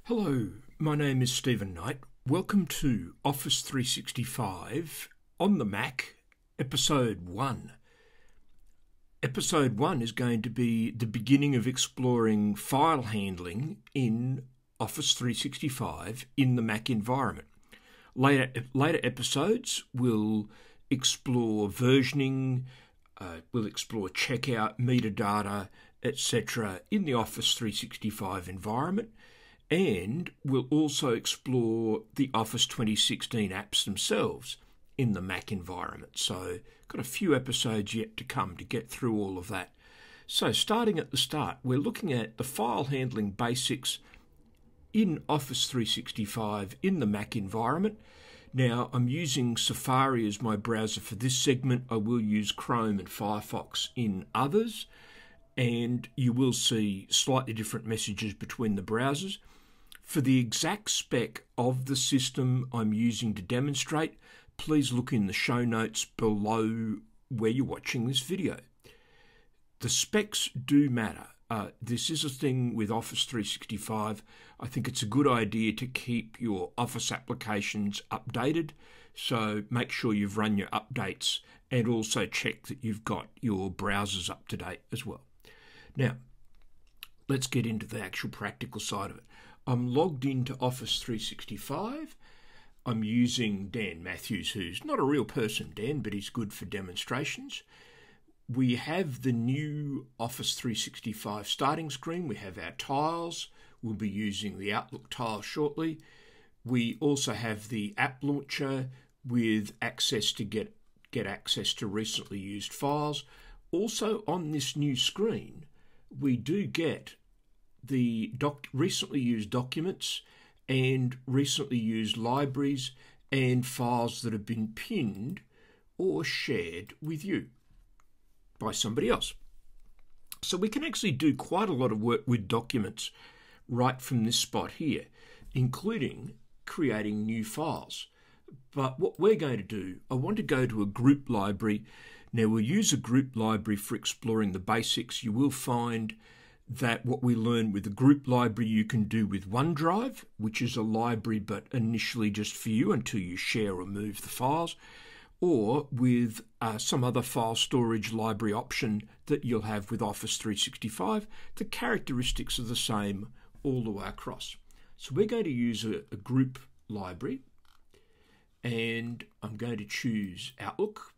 Hello, my name is Stephen Knight. Welcome to Office 365 on the Mac, Episode 1. Episode 1 is going to be the beginning of exploring file handling in Office 365 in the Mac environment. Later episodes will explore versioning, we'll explore checkout, metadata, etc. in the Office 365 environment. And we'll also explore the Office 2016 apps themselves in the Mac environment. So, got a few episodes yet to come to get through all of that. So, starting at the start, we're looking at the file handling basics in Office 365 in the Mac environment. Now, I'm using Safari as my browser for this segment. I will use Chrome and Firefox in others, and you will see slightly different messages between the browsers. For the exact spec of the system I'm using to demonstrate, please look in the show notes below where you're watching this video. The specs do matter. This is a thing with Office 365. I think it's a good idea to keep your Office applications updated, so make sure you've run your updates and also check that you've got your browsers up to date as well. Now, let's get into the actual practical side of it. I'm logged into Office 365. I'm using Dan Matthews, who's not a real person, Dan, but he's good for demonstrations. We have the new Office 365 starting screen. We have our tiles. We'll be using the Outlook tile shortly. We also have the app launcher with access to get access to recently used files. Also on this new screen, we do get the recently used documents and recently used libraries and files that have been pinned or shared with you by somebody else. So we can actually do quite a lot of work with documents right from this spot here, including creating new files. But what we're going to do, I want to go to a group library. Now we'll use a group library for exploring the basics. You will find that what we learn with the group library you can do with OneDrive, which is a library but initially just for you until you share or move the files, or with some other file storage library option that you'll have with Office 365. The characteristics are the same all the way across. So we're going to use a group library, and I'm going to choose Outlook.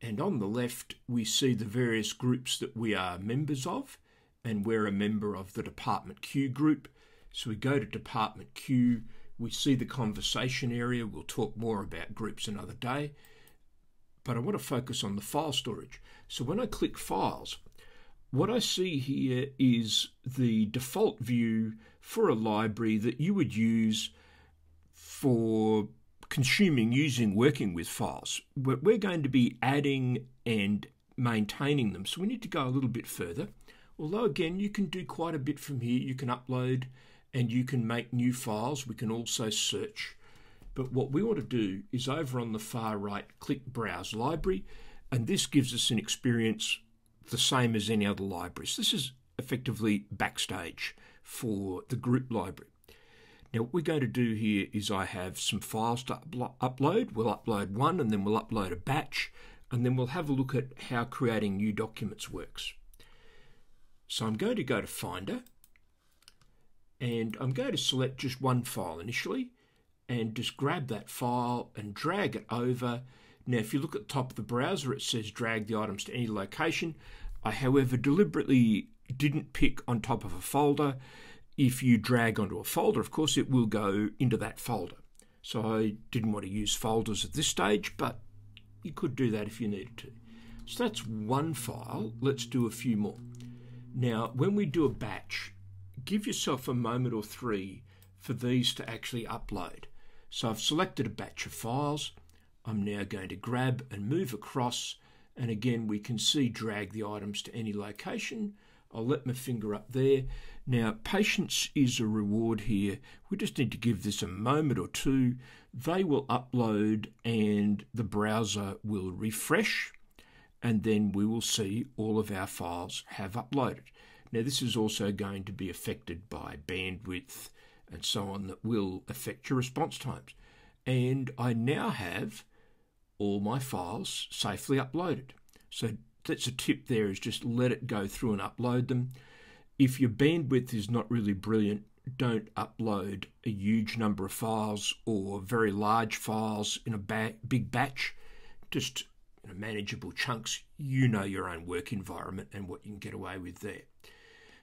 And on the left, we see the various groups that we are members of, and we're a member of the Department Q group. So we go to Department Q, we see the conversation area. We'll talk more about groups another day, but I want to focus on the file storage. So when I click Files, what I see here is the default view for a library that you would use for working with files. We're going to be adding and maintaining them, so we need to go a little bit further. Although again, you can do quite a bit from here. You can upload and you can make new files. We can also search. But what we want to do is over on the far right, click Browse Library, and this gives us an experience the same as any other library. So this is effectively backstage for the group library. Now what we're going to do here is I have some files to upload. We'll upload one and then we'll upload a batch, and then we'll have a look at how creating new documents works. So I'm going to go to Finder, and I'm going to select just one file initially and just grab that file and drag it over. Now if you look at the top of the browser, it says drag the items to any location. I however deliberately didn't pick on top of a folder. If you drag onto a folder, of course, it will go into that folder. So I didn't want to use folders at this stage, but you could do that if you needed to. So that's one file. Let's do a few more. Now, when we do a batch, give yourself a moment or three for these to actually upload. So I've selected a batch of files. I'm now going to grab and move across. And again, we can see drag the items to any location. I'll let my finger up there. Now, patience is a reward here. We just need to give this a moment or two. They will upload and the browser will refresh, and then we will see all of our files have uploaded. Now this is also going to be affected by bandwidth and so on that will affect your response times. And I now have all my files safely uploaded. So that's a tip there, is just let it go through and upload them. If your bandwidth is not really brilliant, don't upload a huge number of files or very large files in a big batch. Just manageable chunks. You know your own work environment and what you can get away with there.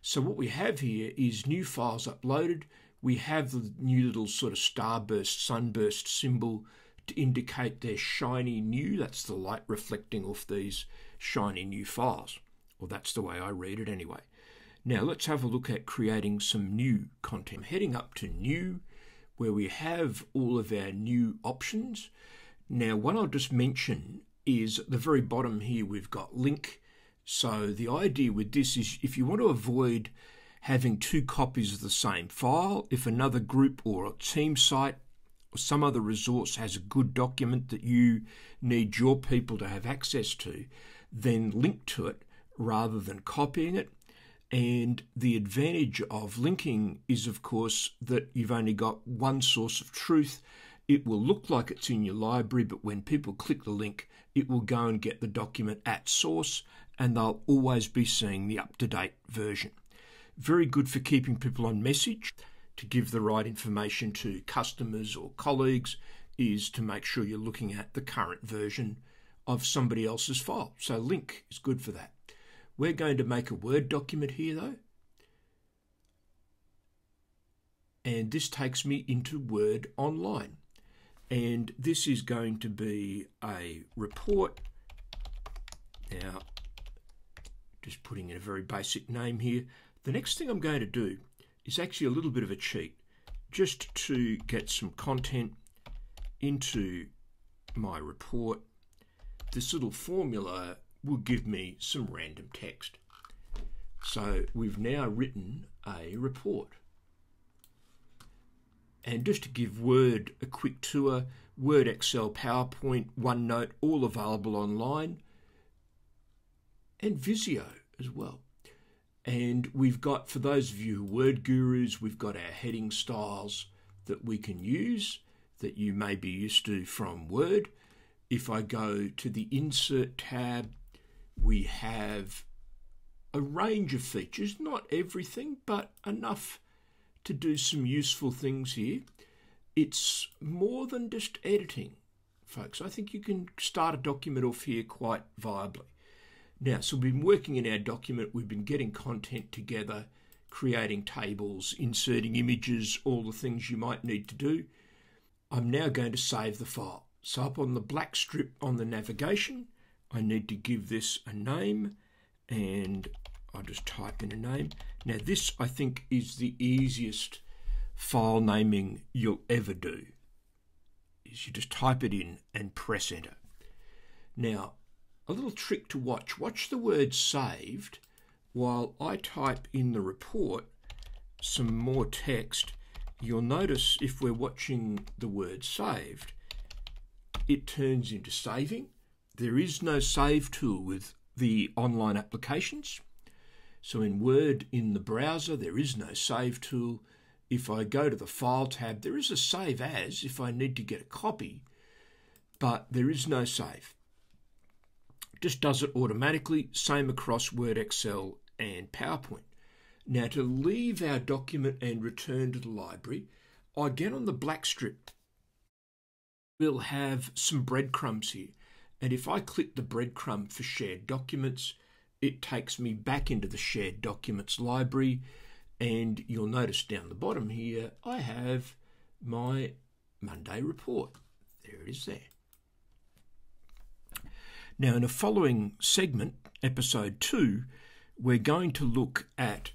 So what we have here is new files uploaded. We have the new little sort of starburst, sunburst symbol to indicate they're shiny new. That's the light reflecting off these shiny new files. Well, that's the way I read it anyway. Now let's have a look at creating some new content. I'm heading up to new, where we have all of our new options. Now what I'll just mention is at the very bottom here we've got link. So the idea with this is if you want to avoid having two copies of the same file, if another group or a team site or some other resource has a good document that you need your people to have access to, then link to it rather than copying it. And the advantage of linking is, of course, that you've only got one source of truth. It will look like it's in your library, but when people click the link, it will go and get the document at source, and they'll always be seeing the up-to-date version. Very good for keeping people on message. To give the right information to customers or colleagues is to make sure you're looking at the current version of somebody else's file. So link is good for that. We're going to make a Word document here though. And this takes me into Word Online. And this is going to be a report. Now, just putting in a very basic name here. The next thing I'm going to do is actually a little bit of a cheat, just to get some content into my report. This little formula will give me some random text. So we've now written a report. And just to give Word a quick tour, Word, Excel, PowerPoint, OneNote, all available online, and Visio as well. And we've got, for those of you who are Word gurus, we've got our heading styles that we can use that you may be used to from Word. If I go to the Insert tab, we have a range of features, not everything, but enough to do some useful things here. It's more than just editing, folks. I think you can start a document off here quite viably. Now, so we've been working in our document, we've been getting content together, creating tables, inserting images, all the things you might need to do. I'm now going to save the file. So up on the black strip on the navigation, I need to give this a name, and I'll just type in a name. Now this, I think, is the easiest file naming you'll ever do, is you just type it in and press enter. Now, a little trick to watch. Watch the word saved while I type in the report some more text. You'll notice if we're watching the word saved, it turns into saving. There is no save tool with the online applications. So in Word, in the browser, there is no save tool. If I go to the File tab, there is a Save As if I need to get a copy, but there is no save. Just does it automatically, same across Word, Excel and PowerPoint. Now to leave our document and return to the library, again on the black strip, we'll have some breadcrumbs here. And if I click the breadcrumb for shared documents, it takes me back into the shared documents library. And you'll notice down the bottom here, I have my Monday report. There it is there. Now in the following segment, episode 2, we're going to look at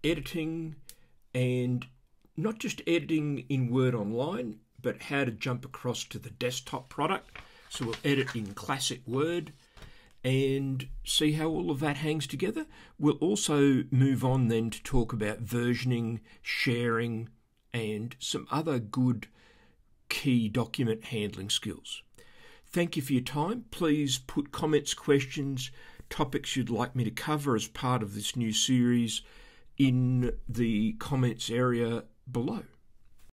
editing, and not just editing in Word Online, but how to jump across to the desktop product. So we'll edit in classic Word and see how all of that hangs together. We'll also move on then to talk about versioning, sharing, and some other good key document handling skills. Thank you for your time. Please put comments, questions, topics you'd like me to cover as part of this new series in the comments area below.